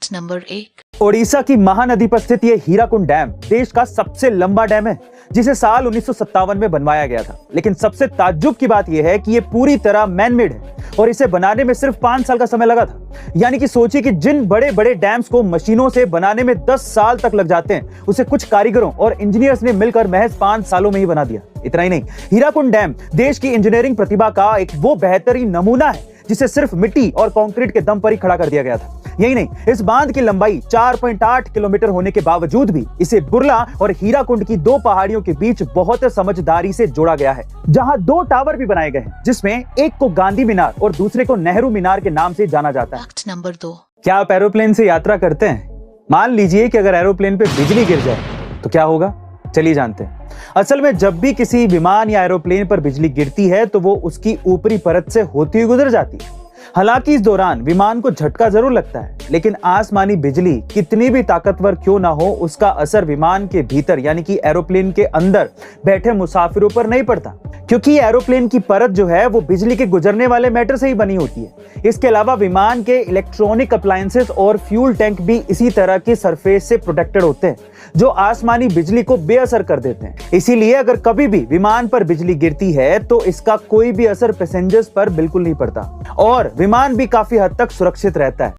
Fact number 1। Odisha की महानदी पर स्थित यह हीराकुंड डैम देश का सबसे लंबा डैम है, जिसे साल 1957 में बनवाया गया था। लेकिन सबसे ताज्जुब की बात यह है कि यह पूरी तरह मैनमेड है और इसे बनाने में सिर्फ 5 साल का समय लगा था। यानी कि सोचिए कि जिन बड़े बड़े डैम्स को मशीनों से बनाने में 10 साल तक लग जाते हैं, उसे कुछ कारीगरों और इंजीनियर्स ने मिलकर महज 5 सालों में ही बना दिया। इतना ही नहीं, हीराकुंड डैम देश की इंजीनियरिंग प्रतिभा का एक वो बेहतरीन नमूना है जिसे सिर्फ मिट्टी और कंक्रीट के दम पर ही खड़ा कर दिया गया था। यही नहीं, इस बांध की लंबाई 4.8 किलोमीटर होने के बावजूद भी इसे बुर्ला और हीराकुंड की 2 पहाड़ियों के बीच बहुत समझदारी से जोड़ा गया है, जहां 2 टावर भी बनाए गए हैं, जिसमें एक को गांधी मीनार और दूसरे को नेहरू मीनार के नाम से जाना जाता है। Fact number 2। क्या आप एरोप्लेन से यात्रा करते हैं? मान लीजिए कि अगर एरोप्लेन पे बिजली गिर जाए तो क्या होगा, चलिए जानते हैं। असल में जब भी किसी विमान या एरोप्लेन पर बिजली गिरती है तो वो उसकी ऊपरी परत से होती हुई गुजर जाती है। हालांकि इस दौरान विमान को झटका जरूर लगता है, लेकिन आसमानी बिजली कितनी भी ताकतवर क्यों ना हो, उसका असर विमान के भीतर यानी कि एरोप्लेन के अंदर बैठे मुसाफिरों पर नहीं पड़ता, क्योंकि एरोप्लेन की परत जो है वो बिजली के गुजरने वाले मैटर से ही बनी होती है। इसके अलावा विमान के इलेक्ट्रॉनिक अप्लायंसेस और फ्यूल टैंक भी इसी तरह की सरफेस से प्रोटेक्टेड होते हैं, जो आसमानी बिजली को बेअसर कर देते हैं। इसीलिए अगर कभी भी विमान पर बिजली गिरती है तो इसका कोई भी असर पैसेंजर्स पर बिल्कुल नहीं पड़ता और विमान भी काफी हद तक सुरक्षित रहता है।